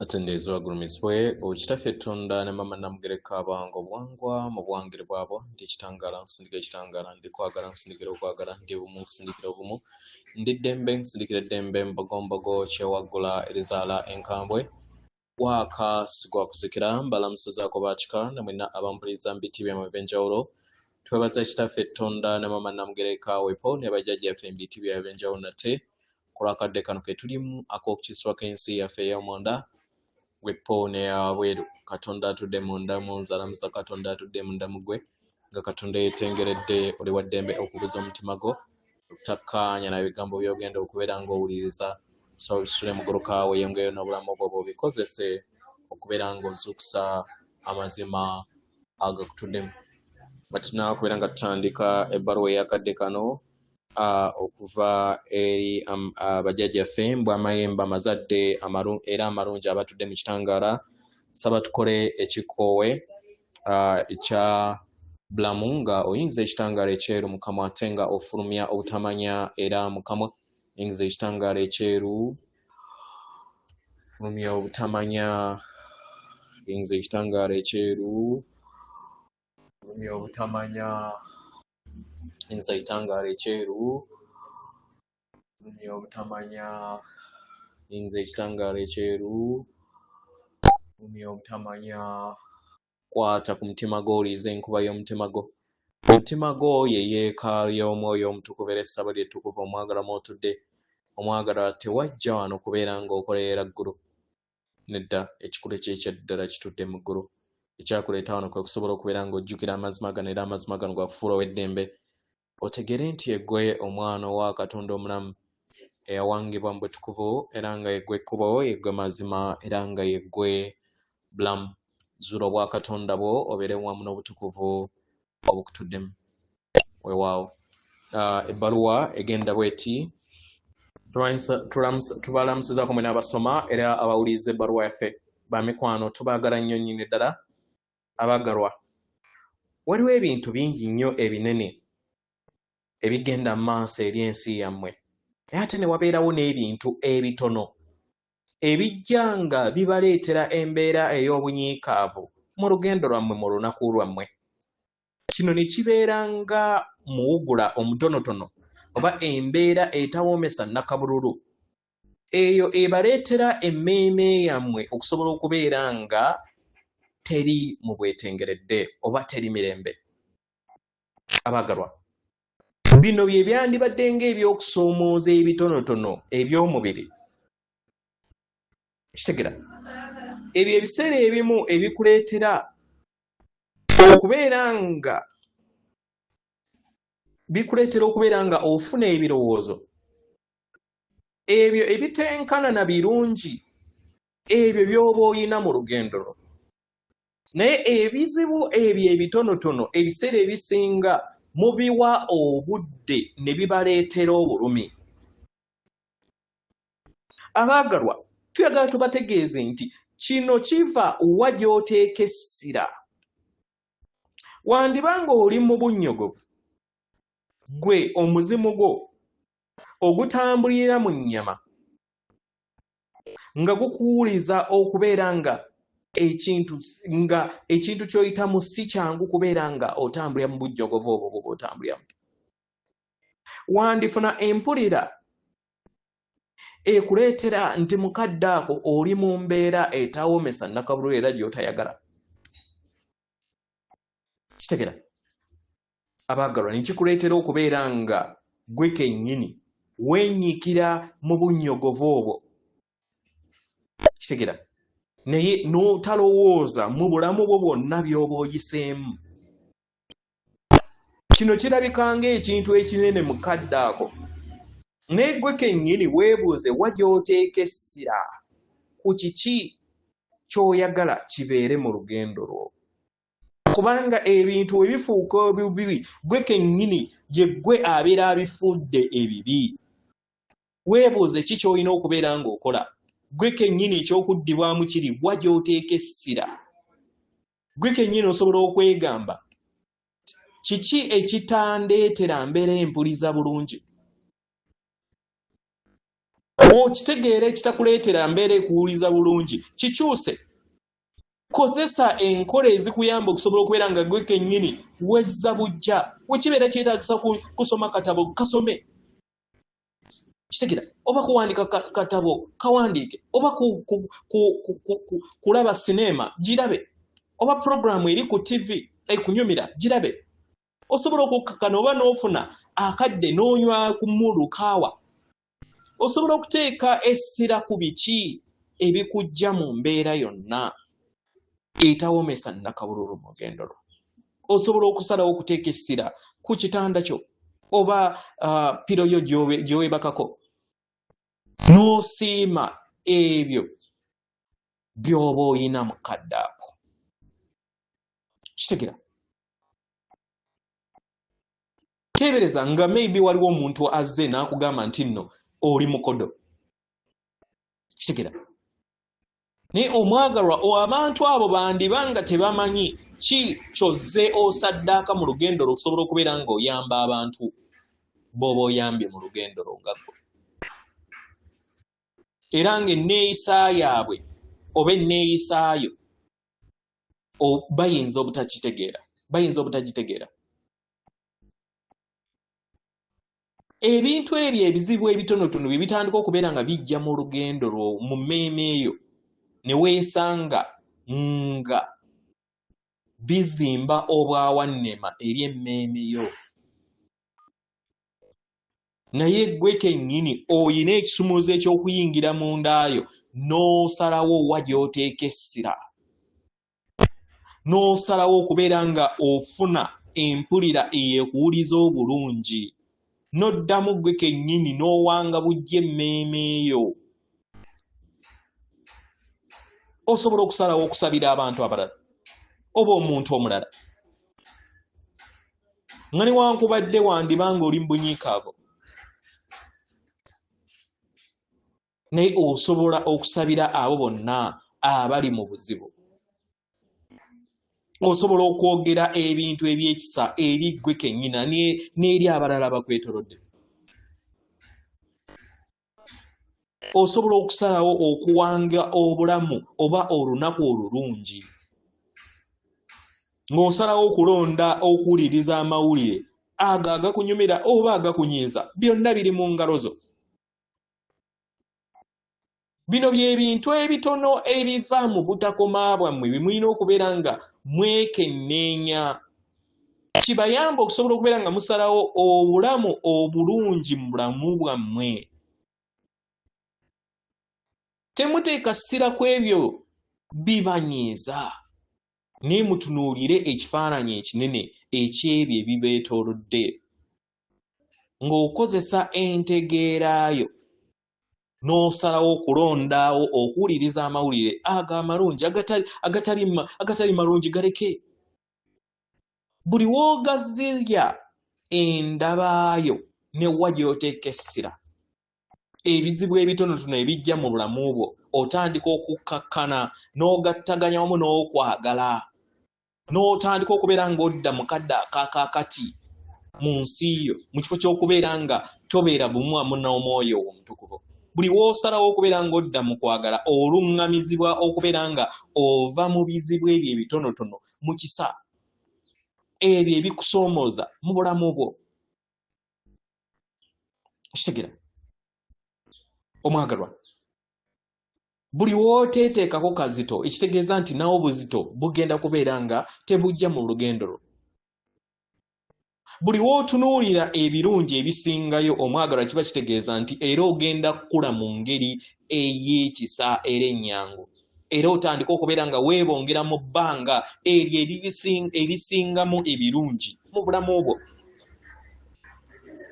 Atendezi wagurumisibwe okitaffe Tonda ne mama namugereka abange obwangwa mu bwangire bwabo ndi ekitangala nkusindikira ekitangala ndi kwagala nkusindikira okwagala ndi bumu nkusindikira obumu ndi ddembe nkusindikira eddembe mbogombogo kyewaggula erizaala enkambwe waka sigwa kuzikira mbalamusizaako bakika ne mwena abampuliriza mu biti byammwe ebyenjawulo twebaza ekitaffe Tonda ne mama namugereka wepo ne bajjajjaffe mu biti byabwe ebyenjawulo nate ku lwakadde kano ke tulimu ak'okukiswa k'ensi yaffe ey'omunda wepone abweru Katonda atudde munda munzalamuza Katonda atudde munda mugwe nga Katonda yetengeredde oli wa ddembe okubuza omutima gwo otakkaanya n'ebigambo by'ogenda okubeera ng'owuliriza so bisule mugulu kaawe yongeyo n'obulamu bwo bw'obikozese okubeera ng'ozuukusa amazima agakutuddemu batina okubeera nga tutandika ebbaluwa ey'akadde kano okuva eri bajjajjaffe mbw amayembe amazadde era amalungi abatudde mu kitangaala saba tukole ekikoowe ekya bulamu nga oyinza ekitangaala ekyeru mukamwa ate nga ofulumya obutamanya era mukamwa oyinza ekitangaala ekyeru fulumya obutamanya oyinza ekitangaala ekyeru fulumya obutamanya oyinza ekitangaala ekyeru fulumya obutamanya oyinza ekitangaala ekyeru fulumya obutamanya kwata ku mutima gwo oliiza enkuba y'omutima gwo omutima gwo ye yeekaalu y'omwoyo omutukuvu era essabo lyettukuvu omwagala mw'otudde omwagala tewajja wano kubeera ng'okolerera ggulu nedda ekikulu ekyekyaddala kitudde mu ggulu ekyakuleeta wano kwe kusobola okubeera ng'ojjukira amazima gano era amazima gano gakufuula ow'eddembe otegere nti yeggwe omwana owa Katonda omulamu eyawangibwa mu butukuvu era nga yeggwe ekkubo yeggwe mazima era nga yeggwe bulamu zuula obwa Katonda bwo obeere wamu n'obutukuvu obukutuddemu weewaawo ebbaluwa egenda bweti tubalamusizaako mwe n'abasoma era abawuliriza ebbaluwa yaffe bamikwano tubaagala nnyo nnyini ddala abaagalwa waliwo ebintu bingi nnyo ebinene ebigenda mu maaso eri ensi yammwe naye ate ne wabeerawo n'ebintu ebitono ebijja nga bibaleetera embeera ey'obunyiikaavu mu lugendo lwammwe mu lunaku lwammwe kino ne kibeera nga muwugula omutonotono oba embeera etawoomesa nnakabululu eyo ebaleetera emmeeme yammwe okusobola okubeera nga teri mu bwetengeredde oba teri mirembe abaagalwa bino bye byandibadde ng'ebyokusoomooza ebitonotono eby'omubiri kitegera ebyo ebiseera ebimu ebikuleetera okubeera nga ofuna ebirowoozo ebyo ebitenkana na birungi ebyo by'oba oyina mu lugendo lwo naye ebizibu ebyo ebitonotono ebiseera ebisinga mubiwa obudde ne bibaleetera obulumi abaagalwa tuyagala tubategeeze nti kino kiva wa gy'oteeka essira wandibanga oli mu bunnyogovu gwe omuzimu gwo ogutambulira mu nnyama nga gukuwuliza okubeera nga ekintu ky'oyitamu si kyangu kubeera nga otambulira mu bujjogovu obwo bwoba otambuliramu wandifuna empulira ekuleetera nti mukadde ako oli mu mbeera etawoomesa nnakabululu era gy'otayagala kitegera abaagalwa ne kikuleetera okubeera nga gwe kennyini wennyikira mu bunnyogovu obwo kitegera naye n'otalowooza mu bulamu bwo bwonna by'oba oyiseemu kino kirabika ng'ekintu ekinene mukadde ako naye gwe kennyini weebuuze wa gy'oteeka essira ku kiki ky'oyagala kibeere mu lugendo lwo kubanga ebintu we bifuuka ebibi gwe kennyini ye gwe abeera abifudde ebibi weebuuze ki ky'olina okubeera ng'okola gwe kennyini ekyokuddibwamu kiri wa gy'oteeka essira gwe kennyini osobola okwegamba kiki ekitandeetera mbeera empuliza bulungi okitegeera ekitakuleetera mbeera ekuwuliza bulungi kikyuse. Kozesa enkola ezikuyamba okusobola okubeera nga gwe kennyini wezza bujja. Wekibeera kyetaagisa kusoma katabo kasome. Kitegeera oba kuwandika katabo kawandiike, oba kulaba sinema girabe, oba programu eri ku TV ekunyumira girabe. Osobola okukkakana oba n'ofuna akadde n'onywa ku mmulu kaawa. Osobola okuteeka essira ku biki ebikujja mu mbeera yonna etawomesa nnakabululu mu lugendo lwo. Osobola okusalawo okuteeka essira ku kitanda kyo oba piro yo gy'owebakako n'osiima ebyo by'oba oyina mu kadde ako. Kitegeera teebereza nga maybe waliwo omuntu azze n'akugamba nti nno oli mukodo. Kitegeera naye omwagalwa abantu abo bandibanga tebamanyi ki kyozze osaddaaka mu lugendo lwo okusobola okubeera ng'oyamba abantu b'oba oyambye mu lugendo lwo nga ggwe. Era ng'enneeyisa yaabwe oba enneeyisaayo bayinza obutagitegeera. Ebintu ebyo ebizibu ebitonotono bye bitandika okubeera nga bijja mu lugendo lwo mu mmeeme eyo ne weesanga nga bizimba obwawannema eri emmeeme yo. Naye gwe kennyini oyina ekisumuluzo eky'okuyingira mu ndaayo n'osalawo wa gy'oteeka essira. N'osalawo okubeera nga ofuna empulira eyekuwuliza obulungi. N'oddamu gwe kennyini n'owanga bujja emmeeme eyo. Osobola okusalawo okusabira abantu abalala oba omuntu omulala nga newankubadde wandibanga oli mbunyiikaavu, naye osobola okusabira abo bonna abali mu buzibu. Osobola okwogera ebintu ebyekisa eri gwe kennyina n'eri abalala abakwetoolodde. Osobola okusalawo okuwanga obulamu oba olunaku olulungi ng'osalawo okulonda okuwuliriza amawulire ago agakunyumira oba agakunyiiza. Byonna biri mu ngalo zo. Bino by'ebintu ebitono ebiva mu butakoma bwammwe bye mulina okubeera nga mwekenneenya. Kibayamba okusobola okubeera nga musalawo obulamu obulungi mu bulamu bwammwe. Temuteeka ssira ku ebyo bibanyiiza, naye mutunuulire ekifaananyi ekinene eky'ebyo ebibeetoolodde ng'okozesa entegeeraayo n'osalawo okulondaawo okuwuliriza amawulire ago amalungi agatali malungi galeke. Buli w'ogazirya endabaayo ne wa gy'oteeka essira, ebizibu ebitonotono ebijja mu bulamu bwo otandika okukkakkana n'ogattaganya wamu n'okwagala, n'otandika okubeera ng'odda mu kadde akaakakati mu nsi yo mu kifo ky'okubeera nga tobeera bumu wamu n'omwoyo omutukuvu. Buli w'osalawo okubeera ng'odda mu kwagala oluŋŋamizibwa okubeera nga ova mu bizibu ebyo ebitonotono mu kisa ebyo ebikusoomooza mu bulamu bwo. Kitegeera omwagalwa, buli w'oteeteekako kazito ekitegeeza nti nawo obuzito bugenda kubeera nga tebujja mu lugendo lwo. Buli w'otunuulira ebirungi ebisingayo omwagalwa kiba kitegeeza nti era ogenda kukula mu ngeri ey'ekisa era ennyangu, era otandika okubeera nga weebongera mu bbanga eryo erisingamu ebirungi mu bulamu bwo.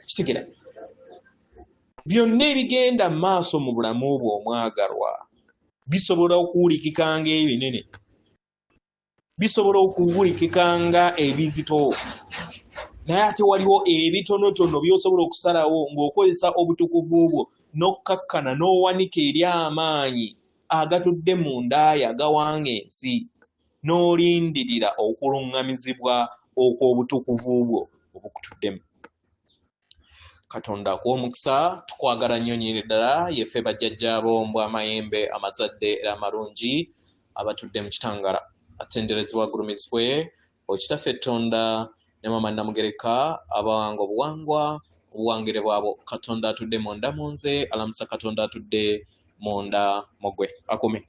Kitegeera byonna ebigenda mu maaso mu bulamu bwo omwagalwa bisobola okuwulikikanga ebinene, bisobola okuwulikikanga ebizito, naye ate waliwo ebitonotono by'osobola okusalawo ng'okozesa obutukuvu bwo n'okkakkana n'owanika eri amaanyi agatudde mu ndaayo agawanga ensi, n'olindirira okuluŋŋamizibwa okw'obutukuvu bwo obukutuddemu. katonda akuwa omukisa tukwagala nnyo nnyini ddala yeffe bajjajjaabo mbw amayembe amazadde era amalungi abatudde mu kitangala atenderezebwa agulumizibwe okitaffe ettonda ne mama Namugereka abawanga obuwangwa obuwangire bwabo katonda atudde munda mu nze alamusa katonda atudde munda mu gwe akume